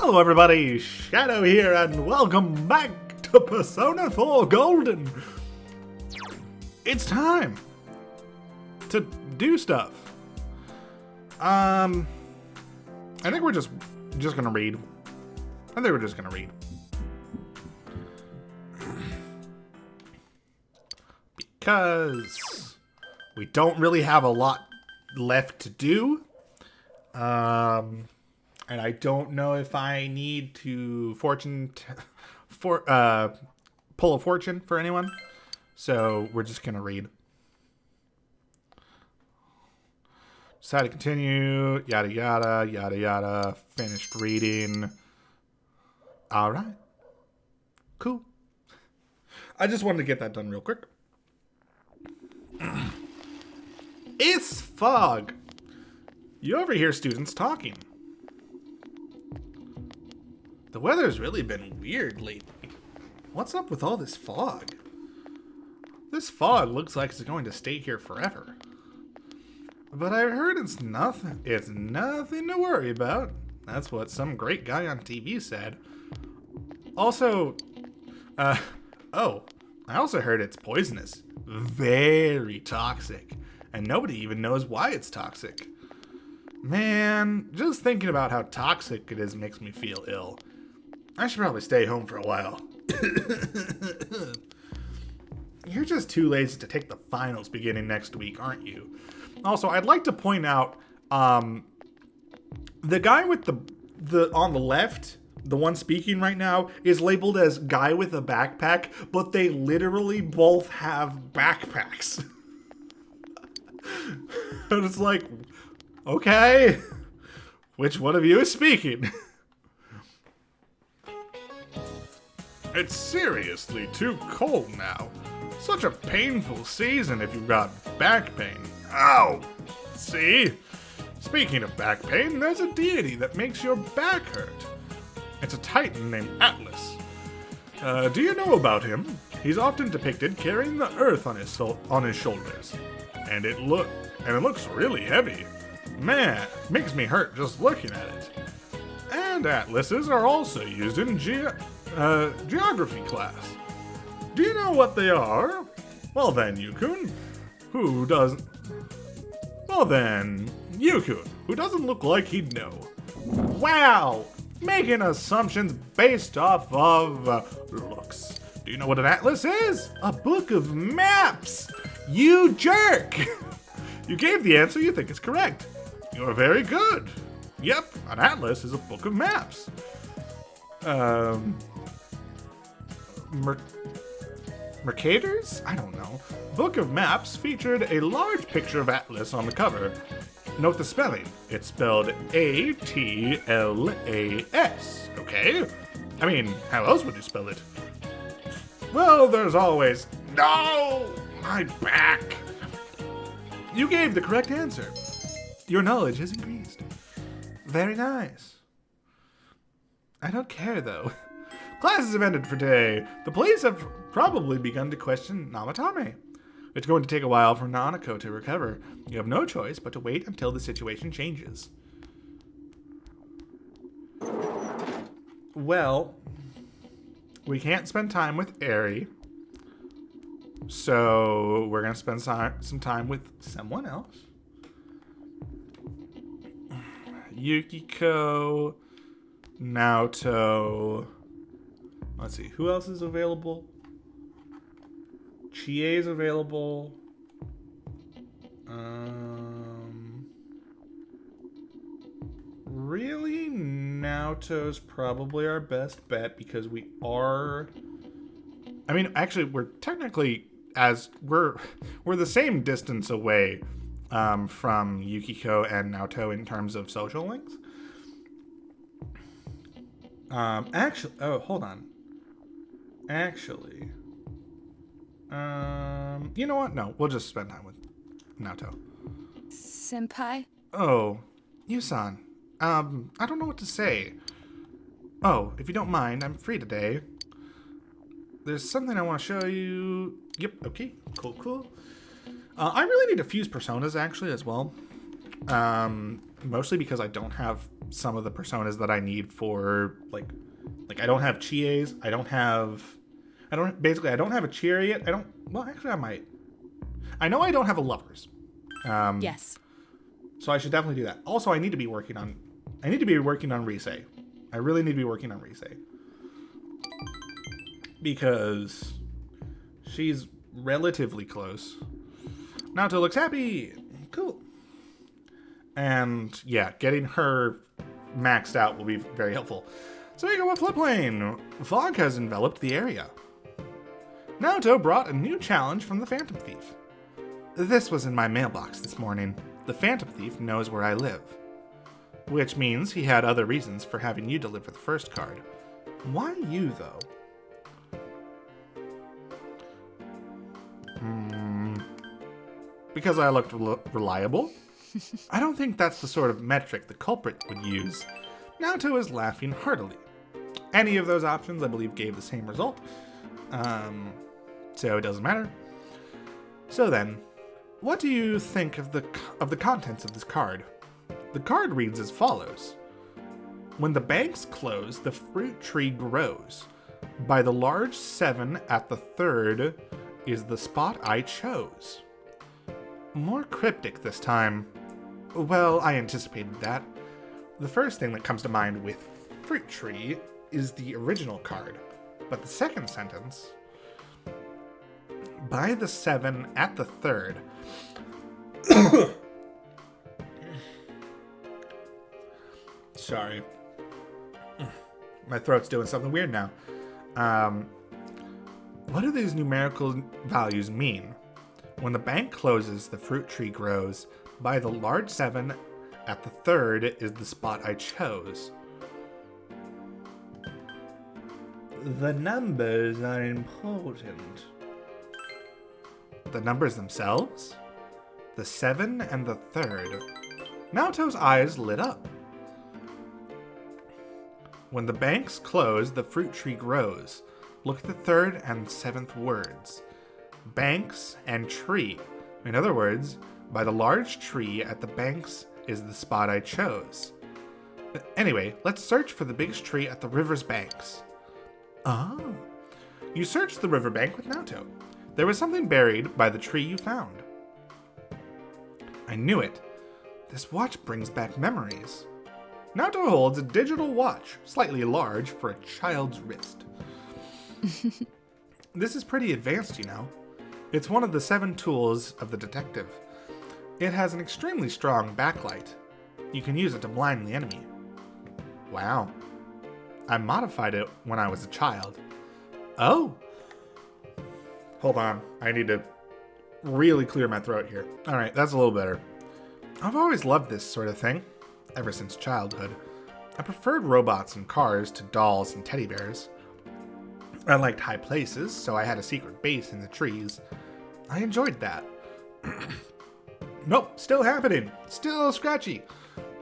Hello everybody, Shadow here, and welcome back to Persona 4 Golden. It's time to do stuff. I think we're just gonna read. Because we don't really have a lot left to do. And I don't know if I need to pull a fortune for anyone. So we're just gonna read. Decide to continue, yada yada, yada yada, finished reading. Alright. Cool. I just wanted to get that done real quick. It's fog. You overhear students talking. The weather's really been weird lately. What's up with all this fog? This fog looks like it's going to stay here forever. But I heard it's nothing to worry about. That's what some great guy on TV said. Also, I also heard it's poisonous. Very toxic. And nobody even knows why it's toxic. Man, just thinking about how toxic it is makes me feel ill. I should probably stay home for a while. You're just too lazy to take the finals beginning next week, aren't you? Also, I'd like to point out, the guy with the on the left, the one speaking right now, is labeled as guy with a backpack, but they literally both have backpacks. And it's like, okay, which one of you is speaking? It's seriously too cold now. Such a painful season if you've got back pain. Ow! See? Speaking of back pain, there's a deity that makes your back hurt. It's a titan named Atlas. Do you know about him? He's often depicted carrying the earth on his shoulders. And it looks really heavy. Man, makes me hurt just looking at it. And atlases are also used in geography class. Do you know what they are? Well then, Yukun, who doesn't look like he'd know. Wow! Making assumptions based off of looks. Do you know what an atlas is? A book of maps! You jerk! You gave the answer you think is correct. You're very good. Yep, an atlas is a book of maps. Mercators? I don't know. Book of Maps featured a large picture of Atlas on the cover. Note the spelling. It's spelled A-T-L-A-S, okay? I mean, how else would you spell it? Well, there's always... No! My back! You gave the correct answer. Your knowledge has increased. Very nice. I don't care, though. Classes have ended for today. The police have probably begun to question Namatame. It's going to take a while for Naoto to recover. You have no choice but to wait until the situation changes. Well, we can't spend time with Eri. So we're going to spend some time with someone else. Yukiko, Naoto. Let's see, who else is available? Chie's available. Really, Naoto's probably our best bet because we are... I mean, actually, we're technically, we're the same distance away from Yukiko and Naoto in terms of social links. Actually, oh, hold on. Actually, you know what? No, we'll just spend time with Naoto. Senpai? Oh, Yusan. I don't know what to say. Oh, if you don't mind, I'm free today. There's something I want to show you. Yep, okay, cool. I really need to fuse personas, actually, as well. mostly because I don't have some of the personas that I need for like I don't have Chies. I don't have a Chariot. Actually I might. I know I don't have a Lovers. Yes. So I should definitely do that. Also, I need to be working on Rise. I really need to be working on Rise. Because she's relatively close. Naoto looks happy. Cool. And yeah, getting her maxed out will be very helpful. So we go with floodplain. Fog has enveloped the area. Naoto brought a new challenge from the Phantom Thief. This was in my mailbox this morning. The Phantom Thief knows where I live. Which means he had other reasons for having you deliver the first card. Why you, though? Because I looked reliable? I don't think that's the sort of metric the culprit would use. Naoto is laughing heartily. Any of those options, I believe, gave the same result. So it doesn't matter. So then, what do you think of the contents of this card? The card reads as follows. When the banks close, the fruit tree grows. By the large 7 at the third is the spot I chose. More cryptic this time. Well, I anticipated that. The first thing that comes to mind with fruit tree is the original card. But the second sentence, by the 7 at the third. Sorry. My throat's doing something weird now. What do these numerical values mean? When the bank closes, the fruit tree grows. By the large 7 at the third is the spot I chose. The numbers are important. The numbers themselves? The 7 and the third. Naoto's eyes lit up. When the banks close, the fruit tree grows. Look at the third and 7th words. Banks and tree. In other words, by the large tree at the banks is the spot I chose. Anyway, let's search for the biggest tree at the river's banks. Ah. You searched the riverbank with Naoto. There was something buried by the tree you found. I knew it. This watch brings back memories. Naoto holds a digital watch, slightly large for a child's wrist. This is pretty advanced, you know. It's one of the 7 tools of the detective. It has an extremely strong backlight. You can use it to blind the enemy. Wow. I modified it when I was a child. Oh. Hold on. I need to really clear my throat here. Alright, that's a little better. I've always loved this sort of thing, ever since childhood. I preferred robots and cars to dolls and teddy bears. I liked high places, so I had a secret base in the trees. I enjoyed that. Nope, still happening. Still scratchy.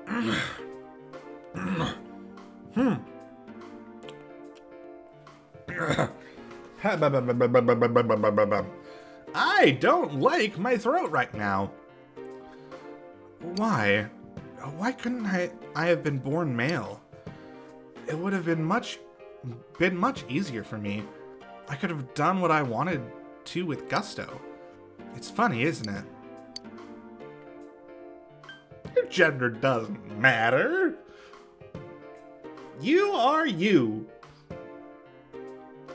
I don't like my throat right now. Why? Why couldn't I have been born male? It would have been much easier for me. I could have done what I wanted to with gusto. It's funny, isn't it? Your gender doesn't matter. You are you.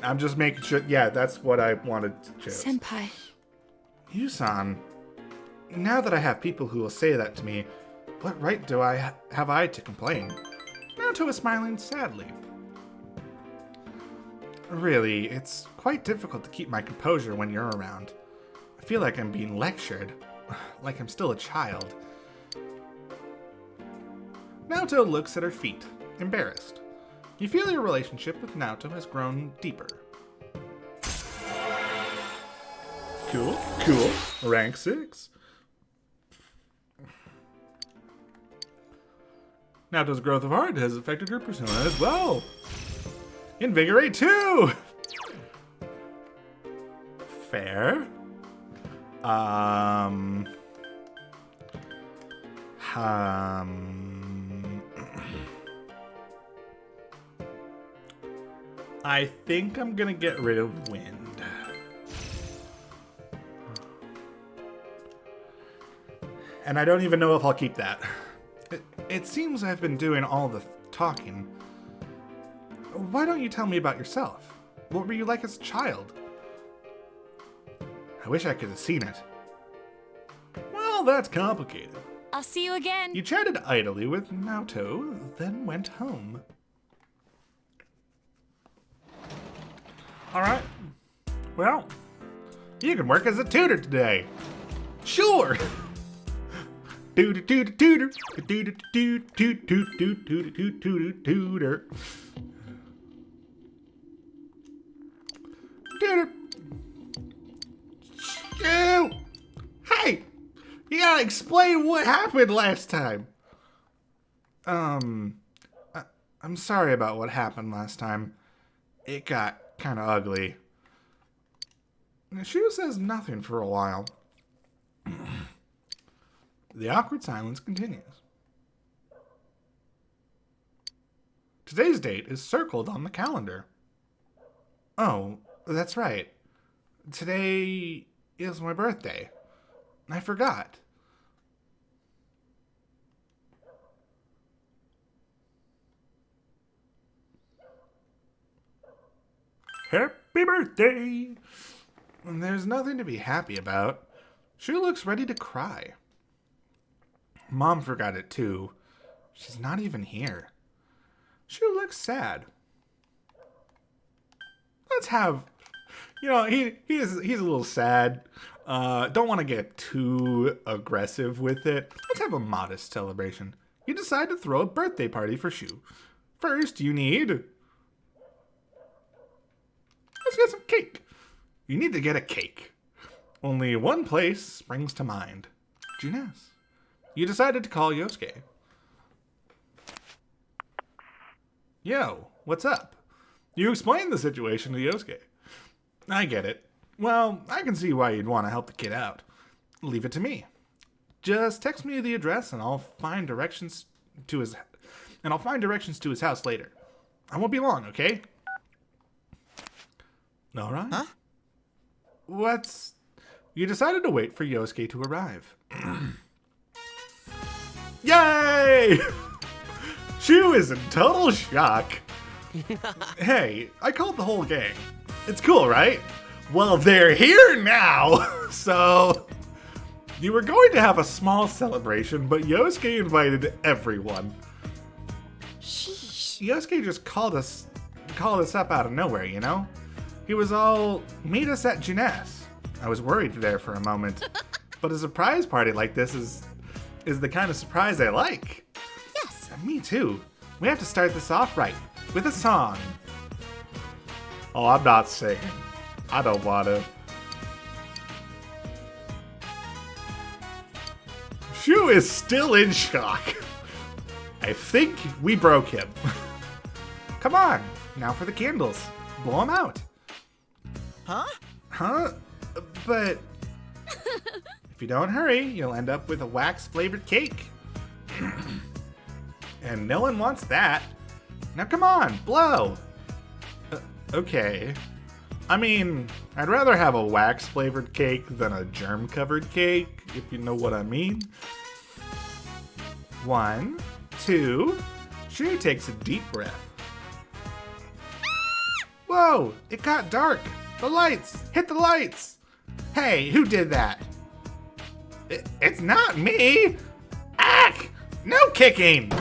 I'm just making sure. Yeah, that's what I wanted to choose. Senpai. Yusan, now that I have people who will say that to me, what right do I have to complain? Naoto is smiling sadly. Really, it's quite difficult to keep my composure when you're around. I feel like I'm being lectured, like I'm still a child. Naoto looks at her feet, embarrassed. You feel your relationship with Naoto has grown deeper. Cool. Rank 6. Naoto's growth of heart has affected her persona as well. Invigorate 2! Fair. I think I'm gonna get rid of wind. And I don't even know if I'll keep that. It seems I've been doing all the talking. Why don't you tell me about yourself? What were you like as a child? I wish I could have seen it. Well, that's complicated. I'll see you again. You chatted idly with Naoto, then went home. Alright. Well, you can work as a tutor today. Sure! Tutor. Tutor. Shoo! Hey! You gotta explain what happened last time. I'm sorry about what happened last time. It got kind of ugly. Shu says nothing for a while. The awkward silence continues. Today's date is circled on the calendar. Oh, that's right. Today is my birthday. I forgot. Happy birthday! There's nothing to be happy about. Shu looks ready to cry. Mom forgot it too. She's not even here. Shu looks sad. Let's have, he's a little sad. Don't want to get too aggressive with it. Let's have a modest celebration. You decide to throw a birthday party for Shu. First, you need... Let's get some cake. You need to get a cake. Only one place springs to mind. Junes. You decided to call Yosuke. Yo, what's up? You explained the situation to Yosuke. I get it. Well, I can see why you'd want to help the kid out. Leave it to me. Just text me the address and I'll find directions to his house later. I won't be long, okay? All right. Huh? You decided to wait for Yosuke to arrive. Yay! Shu is in total shock. Hey, I called the whole gang. It's cool, right? Well, they're here now! So, you were going to have a small celebration, but Yosuke invited everyone. Sheesh. Yosuke just called us up out of nowhere, you know? He was all, meet us at Junes. I was worried there for a moment. But a surprise party like this is the kind of surprise I like. Yes. Me too. We have to start this off right, with a song. Oh, I'm not singing. I don't want to. Shu is still in shock. I think we broke him. Come on, now for the candles. Blow them out. Huh? Huh? But if you don't hurry, you'll end up with a wax-flavored cake. And no one wants that. Now come on, blow. Okay. I mean, I'd rather have a wax-flavored cake than a germ-covered cake, if you know what I mean. 1, 2. Shu takes a deep breath. Whoa, it got dark. The lights, hit the lights. Hey, who did that? It's not me. Ack, no kicking.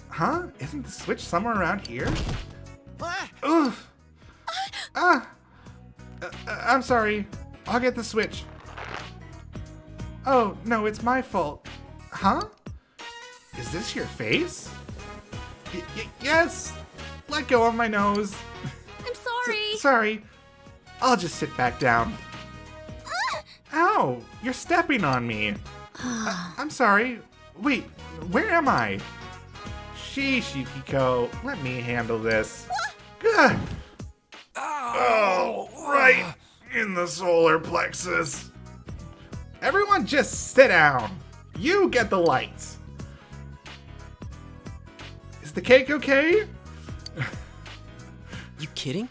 Huh? Isn't the switch somewhere around here? Oof. I'm sorry. I'll get the switch. Oh, no, it's my fault. Huh? Is this your face? Yes. Let go of my nose. I'm sorry. Sorry. I'll just sit back down. Ow, you're stepping on me. I'm sorry. Wait, where am I? Sheesh, Yukiko. Let me handle this. Good. Oh, right in the solar plexus. Everyone just sit down. You get the lights. Is the cake okay? kidding?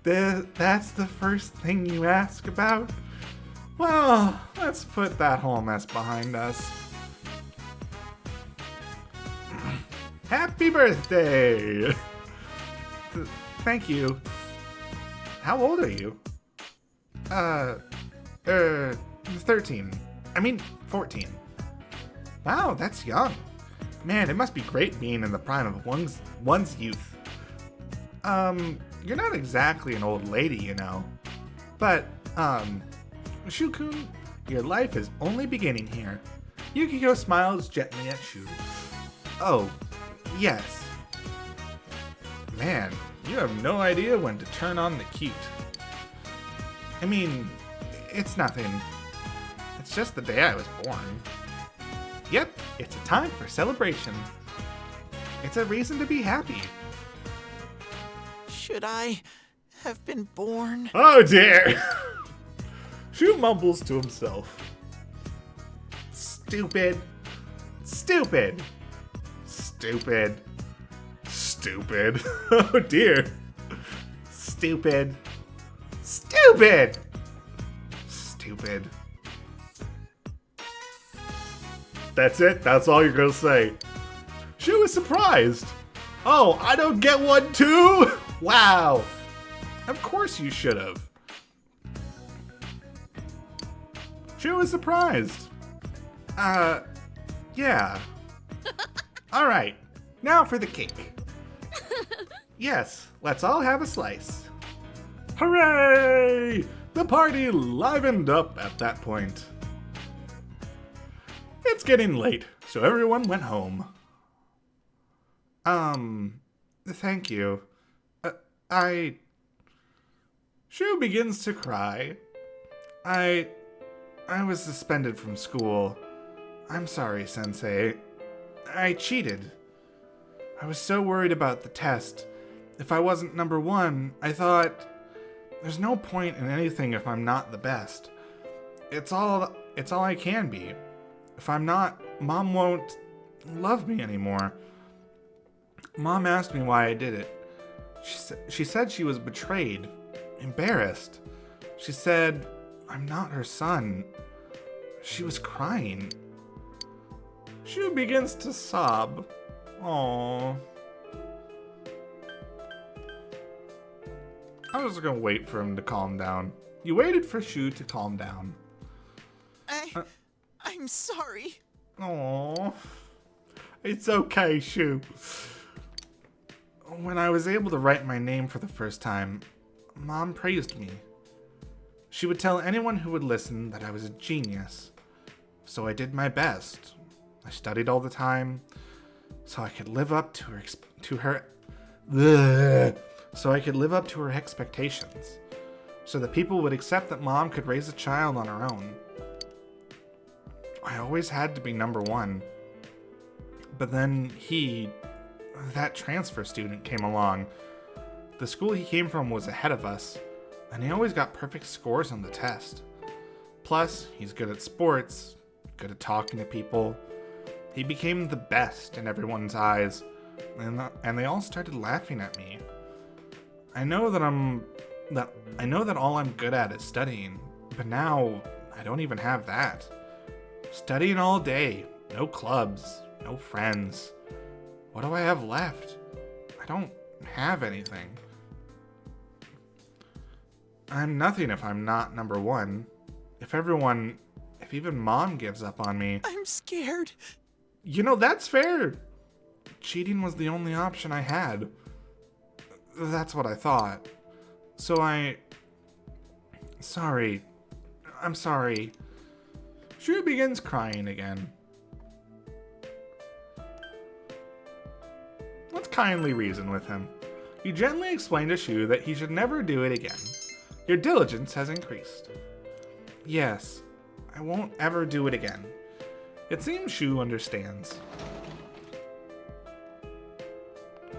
That's the first thing you ask about? Well, let's put that whole mess behind us. Happy birthday! Thank you. How old are you? 13. I mean, 14. Wow, that's young. Man, it must be great being in the prime of one's youth. You're not exactly an old lady, you know. But, Shu-kun, your life is only beginning here. Yukiko smiles gently at Shu. Oh, yes. Man, you have no idea when to turn on the cute. I mean, it's nothing. It's just the day I was born. Yep, it's a time for celebration. It's a reason to be happy. Should I have been born? Oh dear! Shu mumbles to himself. Stupid. Stupid. Stupid. Stupid. Oh dear. Stupid. Stupid. Stupid. That's it? That's all you're gonna say? Shu is surprised. Oh, I don't get one too? Wow. Of course you should have. Shu is surprised. Yeah. Alright, now for the cake. Yes, let's all have a slice. Hooray! The party livened up at that point. It's getting late, so everyone went home. Thank you. Shu begins to cry. I was suspended from school. I'm sorry, Sensei. I cheated. I was so worried about the test. If I wasn't number one, I thought, there's no point in anything if I'm not the best. It's all I can be. If I'm not, Mom won't love me anymore. Mom asked me why I did it. She said she was betrayed, embarrassed. She said, I'm not her son. She was crying. Shu begins to sob. Aww. I was gonna wait for him to calm down. You waited for Shu to calm down. I'm sorry. Aww. It's okay, Shu. When I was able to write my name for the first time, Mom praised me. She would tell anyone who would listen that I was a genius. So I did my best. I studied all the time, so I could live up to her expectations. So that people would accept that Mom could raise a child on her own. I always had to be number one. But then that transfer student came along. The school he came from was ahead of us, and he always got perfect scores on the test. Plus, he's good at sports, good at talking to people. He became the best in everyone's eyes, and they all started laughing at me. I know that all I'm good at is studying, but now I don't even have that. Studying all day, no clubs, no friends. What do I have left? I don't have anything. I'm nothing if I'm not number one. If even Mom gives up on me. I'm scared. You know, that's fair. Cheating was the only option I had. That's what I thought. So Sorry. I'm sorry. Shu begins crying again. Let's kindly reason with him. You gently explain to Shu that he should never do it again. Your diligence has increased. Yes, I won't ever do it again. It seems Shu understands.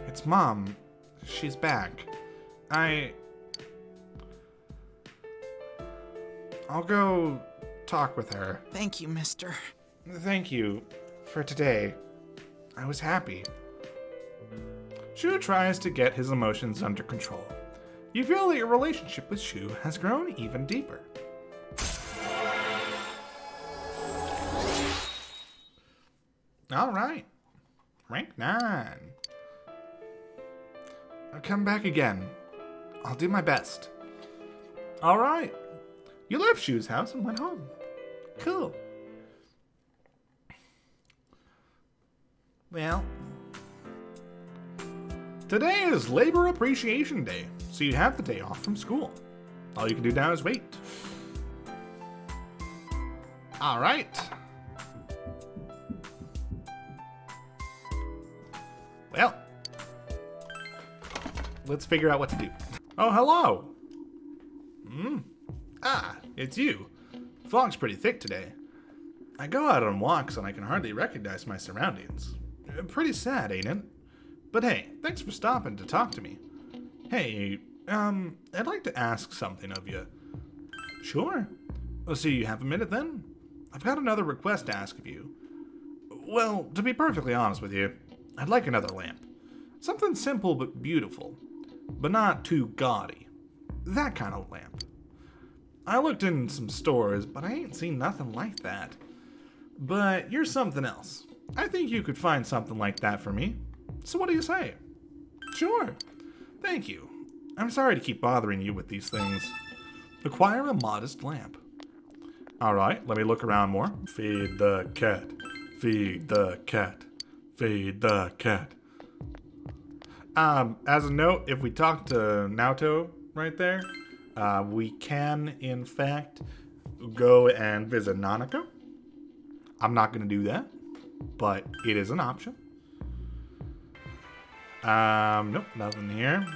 It's Mom. She's back. I'll go talk with her. Thank you, mister. Thank you for today. I was happy. Shu tries to get his emotions under control. you feel that your relationship with Shu has grown even deeper. All right, rank 9. I'll come back again. I'll do my best. All right, you left Shu's house and went home. Cool. Well, today is Labor Appreciation Day, so you have the day off from school. All you can do now is wait. All right. Well, let's figure out what to do. Oh, hello. It's you. Fog's pretty thick today. I go out on walks and I can hardly recognize my surroundings. Pretty sad, ain't it? But hey, thanks for stopping to talk to me. Hey, I'd like to ask something of you. Sure. Well, so you have a minute then? I've got another request to ask of you. Well, to be perfectly honest with you, I'd like another lamp. Something simple but beautiful, but not too gaudy. That kind of lamp. I looked in some stores, but I ain't seen nothing like that. But you're something else. I think you could find something like that for me. So what do you say? Sure. Thank you. I'm sorry to keep bothering you with these things. Acquire a modest lamp. Alright, let me look around more. Feed the cat. Feed the cat. Feed the cat. As a note, if we talk to Naoto right there, we can, in fact, go and visit Nanako. I'm not going to do that, but it is an option. Nope, nothing here.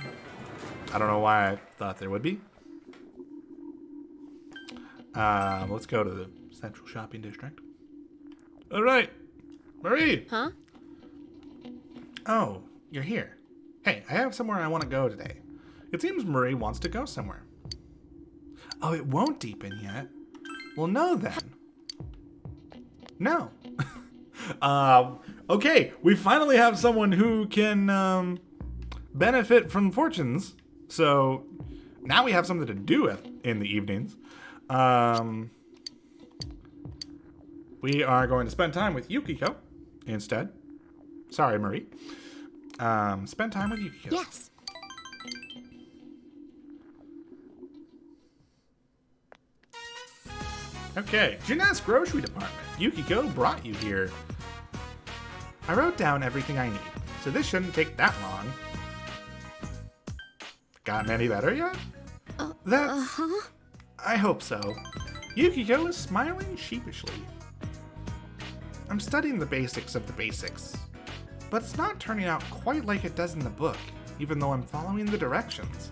I don't know why I thought there would be. Let's go to the Central Shopping District. All right, Marie. Huh? Oh, you're here. Hey, I have somewhere I want to go today. It seems Marie wants to go somewhere. Oh, it won't deepen yet. Well, no then. No. Okay, we finally have someone who can benefit from fortunes. So now we have something to do in the evenings. We are going to spend time with Yukiko instead. Sorry, Marie. Spend time with Yukiko. Yes. Okay, Jeanette's grocery department. Yukiko brought you here. I wrote down everything I need, so this shouldn't take that long. Gotten any better yet? That's... I hope so. Yukiko is smiling sheepishly. I'm studying the basics of the basics, but it's not turning out quite like it does in the book, even though I'm following the directions.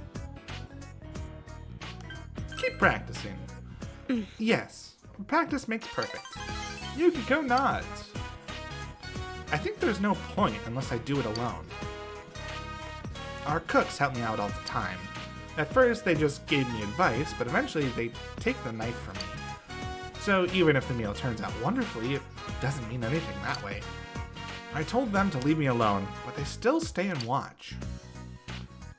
Keep practicing. Yes, practice makes perfect. Yukiko nods. I think there's no point unless I do it alone. Our cooks help me out all the time. At first, they just gave me advice, but eventually they take the knife from me. So even if the meal turns out wonderfully, it doesn't mean anything that way. I told them to leave me alone, but they still stay and watch.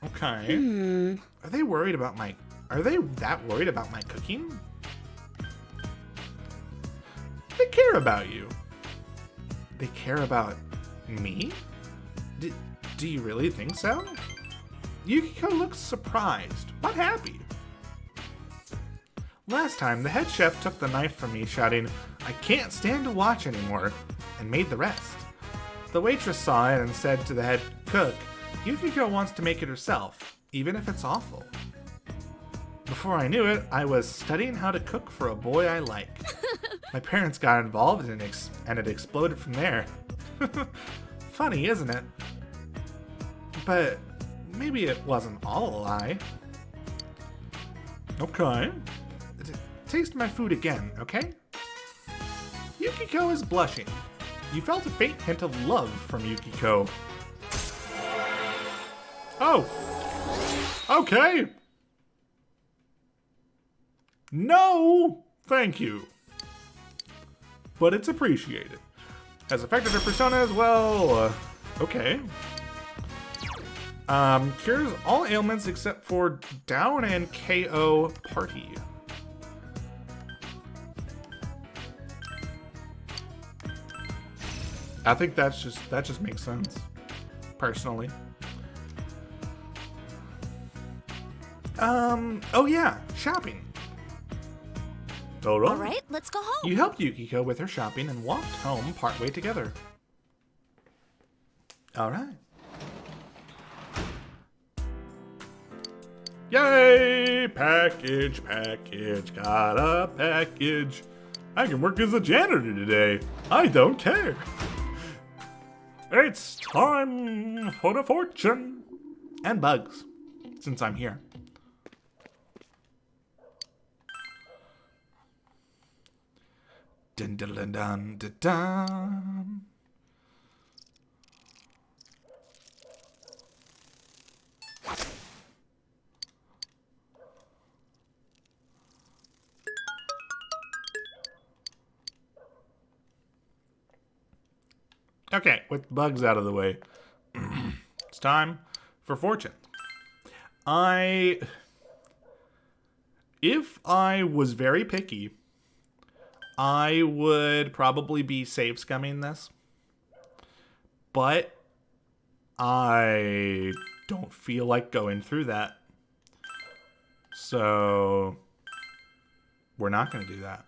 Okay. Are they worried about my... Are they that worried about my cooking? They care about you. They care about me? Do you really think so? Yukiko looks surprised, but happy. Last time, the head chef took the knife from me, shouting, "I can't stand to watch anymore," and made the rest. The waitress saw it and said to the head cook, "Yukiko wants to make it herself, even if it's awful." Before I knew it, I was studying how to cook for a boy I like. My parents got involved and it exploded from there. Funny, isn't it? But maybe it wasn't all a lie. Okay. Taste my food again, okay? Yukiko is blushing. You felt a faint hint of love from Yukiko. Oh! Okay! No! Thank you. But it's appreciated. Has affected her persona as well. Okay. Cures all ailments except for down and KO party. I think that just makes sense, personally. Oh yeah, shopping. All right, let's go home. You helped Yukiko with her shopping and walked home partway together. All right. Yay! Package, got a package. I can work as a janitor today. I don't care. It's time for the fortune. And bugs, since I'm here. Dun dun dun dun dun dun. Okay, with bugs out of the way, it's time for fortune. If I was very picky, I would probably be save scumming this, but I don't feel like going through that. So we're not going to do that.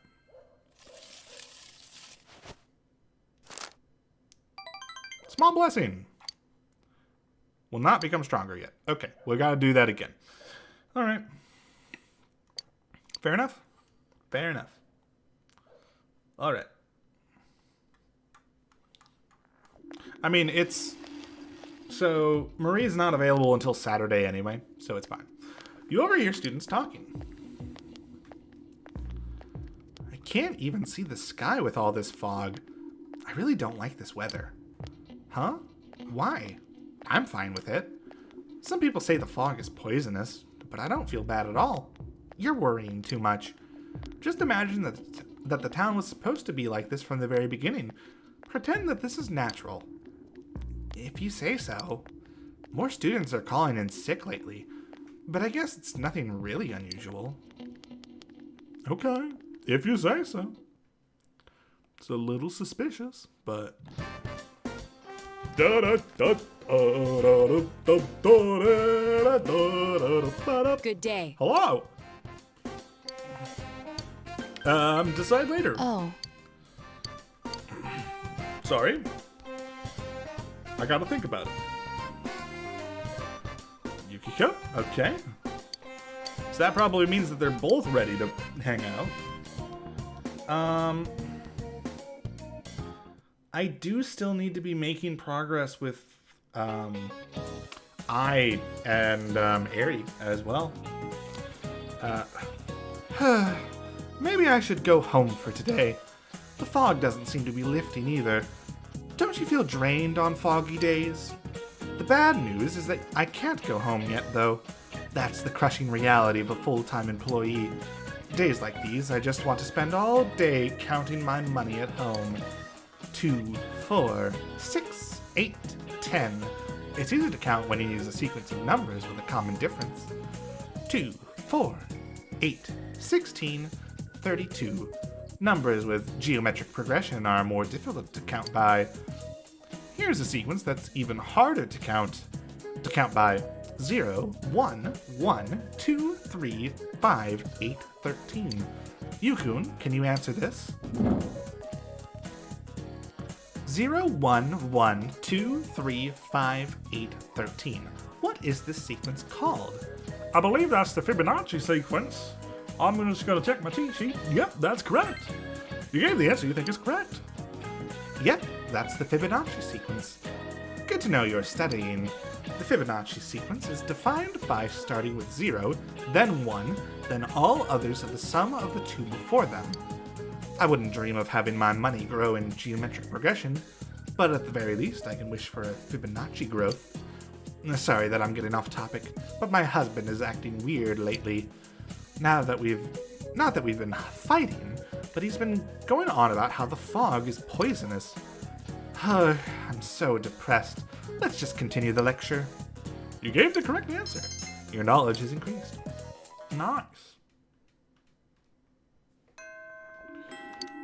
Small blessing. Will not become stronger yet. Okay, we got to do that again. All right. Fair enough? Fair enough. All right. I mean, it's... So, Marie's not available until Saturday anyway, so it's fine. You overhear students talking. I can't even see the sky with all this fog. I really don't like this weather. Huh? Why? I'm fine with it. Some people say the fog is poisonous, but I don't feel bad at all. You're worrying too much. Just imagine that the town was supposed to be like this from the very beginning. Pretend that this is natural. If you say so. More students are calling in sick lately, but I guess it's nothing really unusual. Okay, if you say so. It's a little suspicious, but... Good day. Hello. Decide later. Oh. Sorry. I gotta think about it. Yukiko? Okay. So that probably means that they're both ready to hang out. I do still need to be making progress with, I and, Aerie as well. Maybe I should go home for today. The fog doesn't seem to be lifting either. Don't you feel drained on foggy days? The bad news is that I can't go home yet, though. That's the crushing reality of a full-time employee. Days like these, I just want to spend all day counting my money at home. 2, 4, 6, 8, 10. It's easy to count when you use a sequence of numbers with a common difference. 2, 4, 8, 16, 32. Numbers with geometric progression are more difficult to count by. Here's a sequence that's even harder to count by. 0, 1, 1, 2, 3, 5, 8, 13. Yukun, can you answer this? 0, 1, 1, 2, 3, 5, 8, 13. What is this sequence called? I believe that's the Fibonacci sequence. I'm just going to check my cheat sheet. Yep, that's correct. You gave the answer you think is correct. Yep, that's the Fibonacci sequence. Good to know you're studying. The Fibonacci sequence is defined by starting with 0, then 1, then all others of the sum of the two before them. I wouldn't dream of having my money grow in geometric progression, but at the very least I can wish for a Fibonacci growth. Sorry that I'm getting off topic, but my husband is acting weird lately. Not that we've been fighting, but he's been going on about how the fog is poisonous. I'm so depressed. Let's just continue the lecture. You gave the correct answer. Your knowledge has increased. Nice.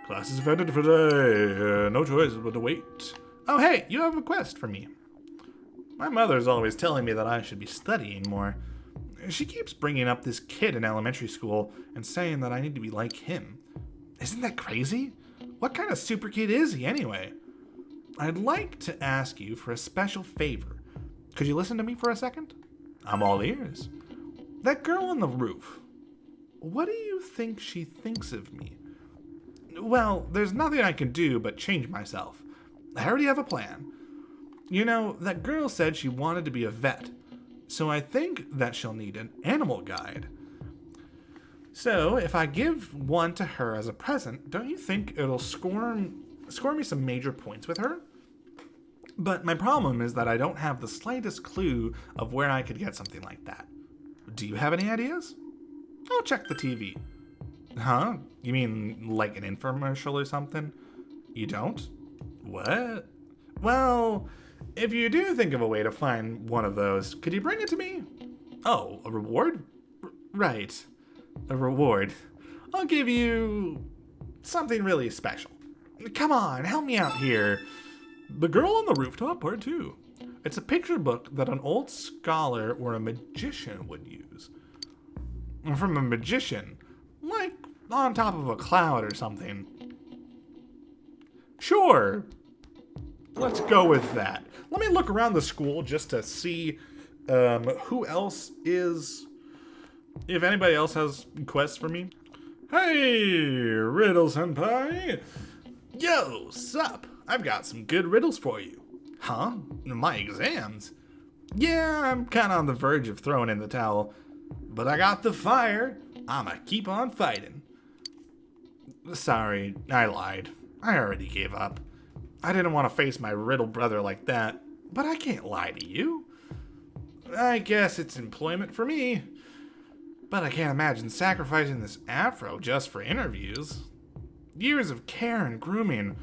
Class is ended for today. No choice but to wait. Oh, hey, you have a quest for me. My mother's always telling me that I should be studying more. She keeps bringing up this kid in elementary school and saying that I need to be like him. Isn't that crazy? What kind of super kid is he anyway? I'd like to ask you for a special favor. Could you listen to me for a second? I'm all ears. That girl on the roof. What do you think she thinks of me? Well, there's nothing I can do but change myself. I already have a plan. You know, that girl said she wanted to be a vet, so I think that she'll need an animal guide. So, if I give one to her as a present, don't you think it'll score me some major points with her? But my problem is that I don't have the slightest clue of where I could get something like that. Do you have any ideas? I'll check the TV. Huh? You mean like an infomercial or something? You don't? What? Well, if you do think of a way to find one of those, could you bring it to me? Oh, a reward? Right. A reward. I'll give you something really special. Come on, help me out here. The Girl on the Rooftop Part 2. It's a picture book that an old scholar or a magician would use. From a magician, like on top of a cloud or something. Sure. Let's go with that. Let me look around the school just to see who else is... If anybody else has quests for me. Hey, Riddle Senpai. Yo, sup? I've got some good riddles for you. Huh? My exams? Yeah, I'm kind of on the verge of throwing in the towel. But I got the fire. I'ma keep on fighting. Sorry, I lied. I already gave up. I didn't want to face my riddle brother like that, but I can't lie to you. I guess it's employment for me. But I can't imagine sacrificing this afro just for interviews. Years of care and grooming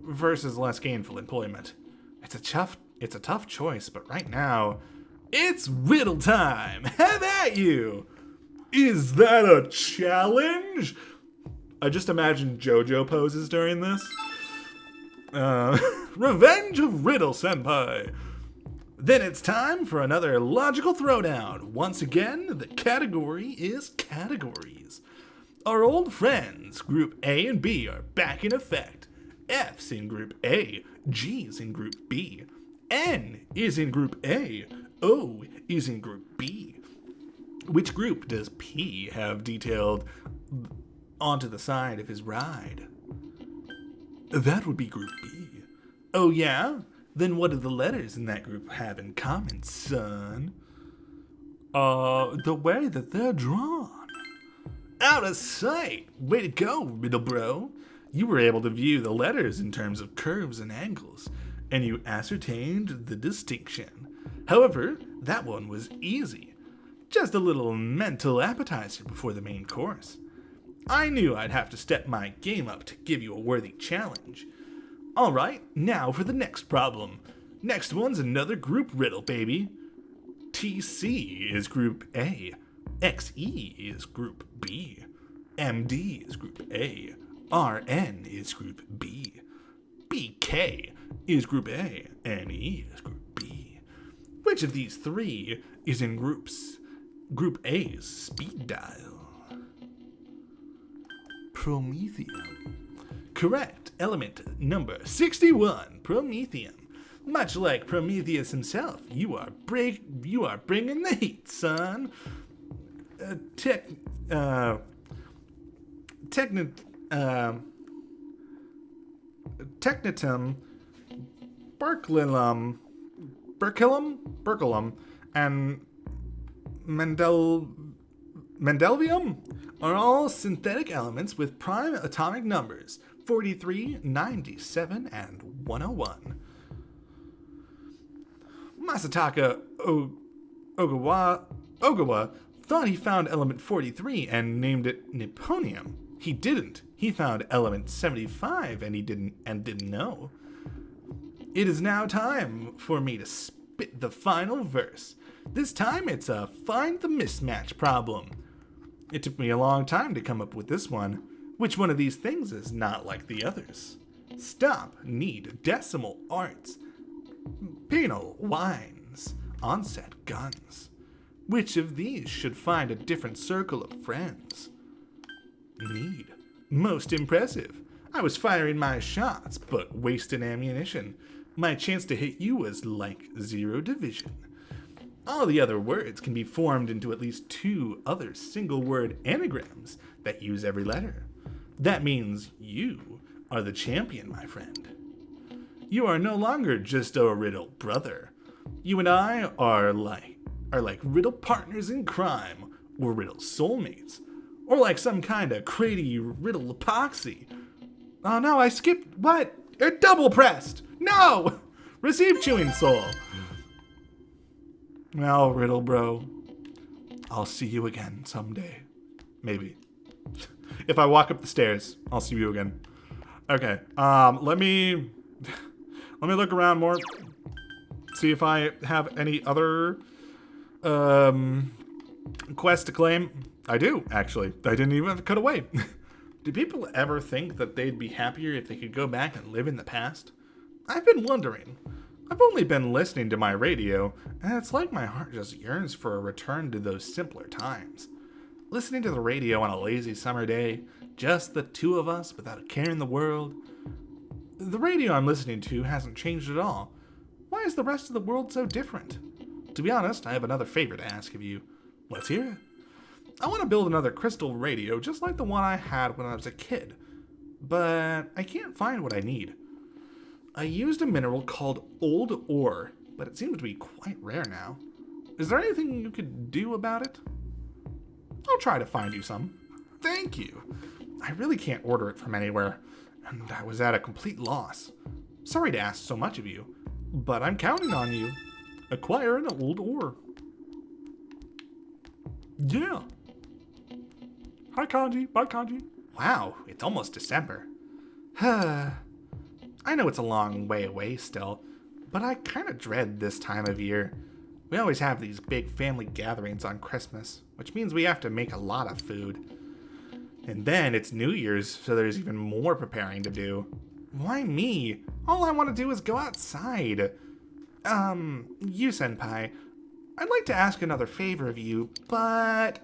versus less gainful employment. It's a tough choice, but right now, it's riddle time. Have at you. Is that a challenge? I just imagine JoJo poses during this. Revenge of Riddle Senpai. Then it's time for another logical throwdown. Once again, the category is categories. Our old friends, Group A and B, are back in effect. F's in Group A, G's in Group B, N is in Group A, O is in Group B. Which group does P have detailed onto the side of his ride? That would be Group B. Oh yeah? Then what do the letters in that group have in common, son? The way that they're drawn. Out of sight! Way to go, Riddle Bro. You were able to view the letters in terms of curves and angles, and you ascertained the distinction. However, that one was easy. Just a little mental appetizer before the main course. I knew I'd have to step my game up to give you a worthy challenge. Alright, now for the next problem. Next one's another group riddle, baby. TC is Group A. XE is Group B. MD is Group A. RN is Group B. BK is Group A. And E is Group B. Which of these three is in Group A's speed dial? Promethium. Correct. Element number 61, Promethium. Much like Prometheus himself, you are bringing the heat, son. Technitum, Berkelium, and Mendelvium are all synthetic elements with prime atomic numbers 43, 97, and 101. Masataka Ogawa thought he found element 43 and named it Nipponium. He didn't. He found element 75 and he didn't know. It is now time for me to spit the final verse. This time it's a find the mismatch problem. It took me a long time to come up with this one. Which one of these things is not like the others? Stop, need, decimal arts, penal wines, onset guns. Which of these should find a different circle of friends? Need. Most impressive. I was firing my shots, but wasted ammunition. My chance to hit you was like 0 division. All the other words can be formed into at least 2 other single-word anagrams that use every letter. That means you are the champion, my friend. You are no longer just a riddle brother. You and I are like riddle partners in crime, or riddle soulmates, or like some kind of crazy riddle epoxy. Oh no, I skipped, what? It double pressed! No! Receive chewing soul. Well, riddle bro, I'll see you again someday. Maybe. If I walk up the stairs, I'll see you again. Okay, let me look around more. See if I have any other quests to claim. I do, actually. I didn't even have to cut away. Do people ever think that they'd be happier if they could go back and live in the past? I've been wondering. I've only been listening to my radio, and it's like my heart just yearns for a return to those simpler times. Listening to the radio on a lazy summer day, just the 2 of us without a care in the world. The radio I'm listening to hasn't changed at all. Why is the rest of the world so different? To be honest, I have another favor to ask of you. Let's hear it. I want to build another crystal radio just like the one I had when I was a kid, but I can't find what I need. I used a mineral called old ore, but it seems to be quite rare now. Is there anything you could do about it? I'll try to find you some. Thank you. I really can't order it from anywhere, and I was at a complete loss. Sorry to ask so much of you, but I'm counting on you. Acquire an old ore. Yeah. Hi, Kanji. Bye, Kanji. Wow, it's almost December. I know it's a long way away still, but I kind of dread this time of year. We always have these big family gatherings on Christmas, which means we have to make a lot of food. And then it's New Year's, so there's even more preparing to do. Why me? All I want to do is go outside. You senpai, I'd like to ask another favor of you, but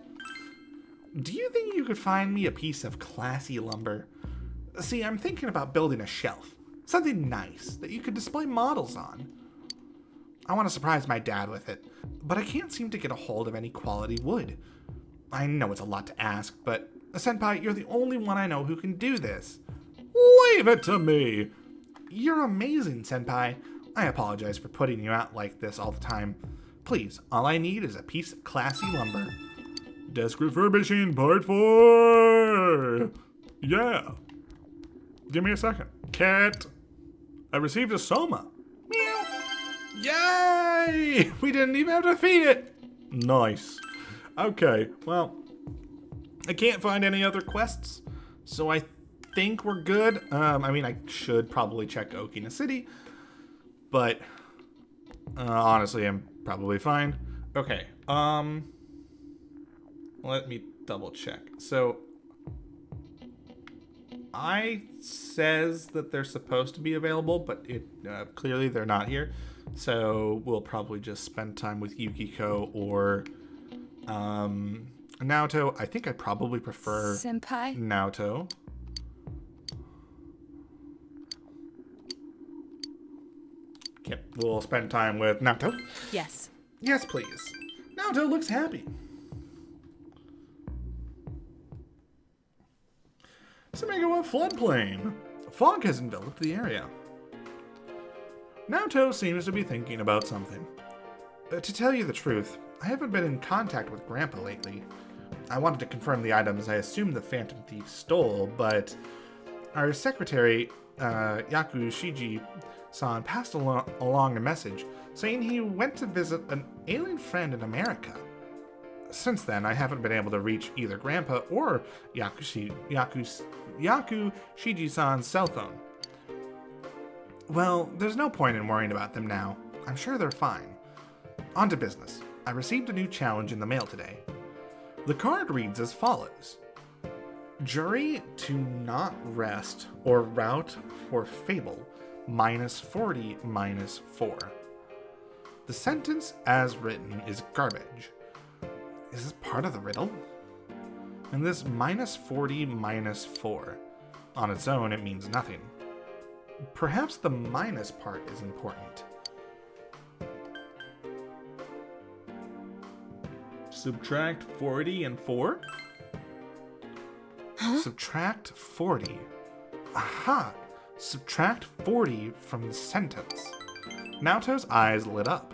do you think you could find me a piece of classy lumber? See, I'm thinking about building a shelf. Something nice that you could display models on. I want to surprise my dad with it, but I can't seem to get a hold of any quality wood. I know it's a lot to ask, but senpai, you're the only one I know who can do this. Leave it to me. You're amazing, senpai. I apologize for putting you out like this all the time. Please, all I need is a piece of classy lumber. Desk refurbishing part 4. Yeah. Give me a second. Cat. I received a soma. Meow. Yay! We didn't even have to feed it. Nice. Okay, well, I can't find any other quests, so I think we're good. I should probably check Okina City, but honestly, I'm probably fine. Okay, let me double check. So, I says that they're supposed to be available, but clearly they're not here. So we'll probably just spend time with Yukiko or Naoto. I think I probably prefer Senpai? Naoto. Okay, we'll spend time with Naoto. Yes. Yes, please. Naoto looks happy. Semigawa floodplain. Fog has enveloped the area. Naoto seems to be thinking about something. To tell you the truth, I haven't been in contact with Grandpa lately. I wanted to confirm the items I assumed the Phantom Thief stole, but our secretary, Yaku Shiji-san, passed along a message saying he went to visit an alien friend in America. Since then, I haven't been able to reach either Grandpa or Yaku Shiji-san's cell phone. Well, there's no point in worrying about them now. I'm sure they're fine. On to business. I received a new challenge in the mail today. The card reads as follows. Jury to not rest or route for fable, -40, -4. The sentence as written is garbage. Is this part of the riddle? And this -40, -4. On its own, it means nothing. Perhaps the minus part is important. Subtract 40 and 4? Subtract 40. Aha! Subtract 40 from the sentence. Naoto's eyes lit up.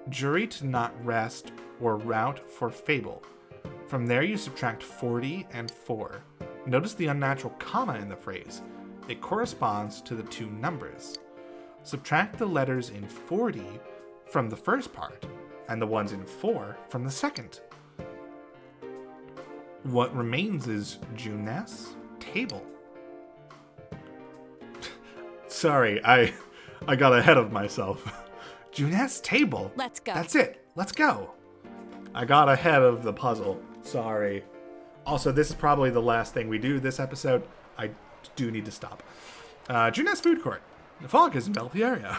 Jury to not rest or route for fable. From there you subtract 40 and 4. Notice the unnatural comma in the phrase. It corresponds to the two numbers. Subtract the letters in 40 from the first part, and the ones in 4 from the second. What remains is Junes' table. Sorry, I got ahead of myself. Junes' table. Let's go. That's it. Let's go. I got ahead of the puzzle. Sorry. Also, this is probably the last thing we do this episode. I do need to stop. Junes Food Court. The fog has enveloped the area.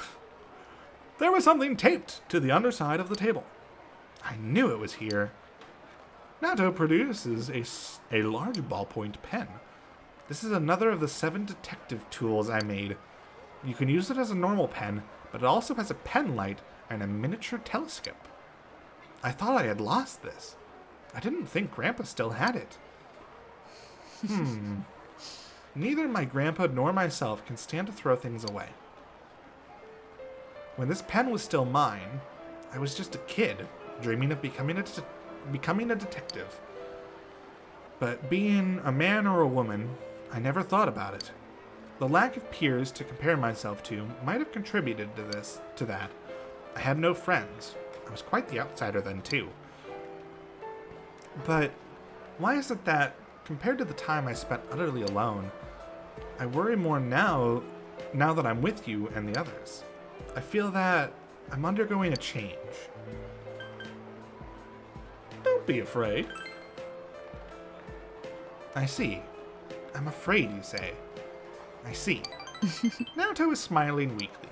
There was something taped to the underside of the table. I knew it was here. Naoto produces a large ballpoint pen. This is another of the 7 detective tools I made. You can use it as a normal pen, but it also has a pen light and a miniature telescope. I thought I had lost this. I didn't think Grandpa still had it. Neither my grandpa nor myself can stand to throw things away. When this pen was still mine, I was just a kid, dreaming of becoming a detective. But being a man or a woman, I never thought about it. The lack of peers to compare myself to might have contributed to that. I had no friends. I was quite the outsider then, too. But why is it that, compared to the time I spent utterly alone, I worry more now that I'm with you and the others? I feel that I'm undergoing a change. Don't be afraid. I see. I'm afraid, you say. I see. Naoto is smiling weakly.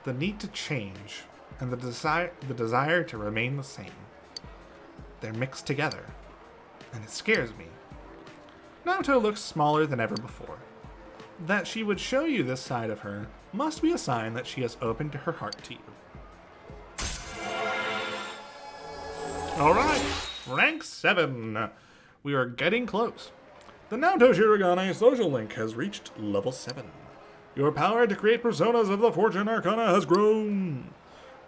The need to change and the desire to remain the same. They're mixed together, and it scares me. Naoto looks smaller than ever before. That she would show you this side of her must be a sign that she has opened her heart to you. Alright, rank 7. We are getting close. The Naoto Shirogane social link has reached level 7. Your power to create personas of the Fortune Arcana has grown.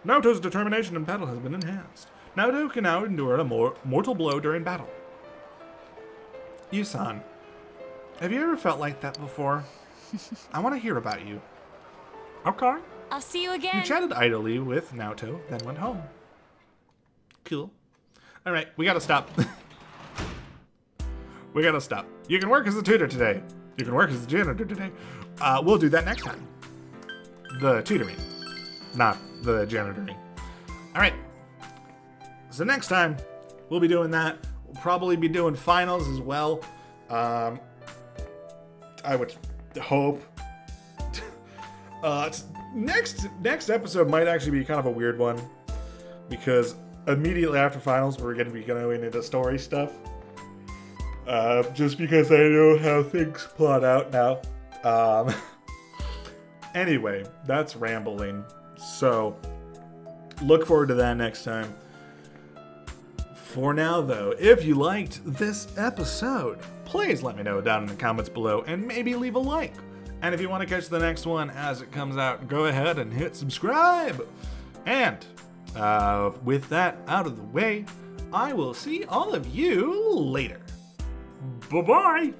Naoto's determination in battle has been enhanced. Naoto can now endure a mortal blow during battle. Yusan, have you ever felt like that before? I want to hear about you. Okay. I'll see you again. You chatted idly with Naoto, then went home. Cool. Alright, we gotta stop. We gotta stop. You can work as a tutor today. You can work as a janitor today. We'll do that next time. The tutoring, not the janitoring. Alright. So next time, we'll be doing that. We'll probably be doing finals as well. I would hope. Next episode might actually be kind of a weird one, because immediately after finals, we're going to be going into story stuff. Just because I know how things plot out now. Anyway, that's rambling. So, look forward to that next time. For now, though, if you liked this episode, please let me know down in the comments below and maybe leave a like. And if you want to catch the next one as it comes out, go ahead and hit subscribe. And with that out of the way, I will see all of you later. Bye-bye.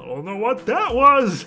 I don't know what that was.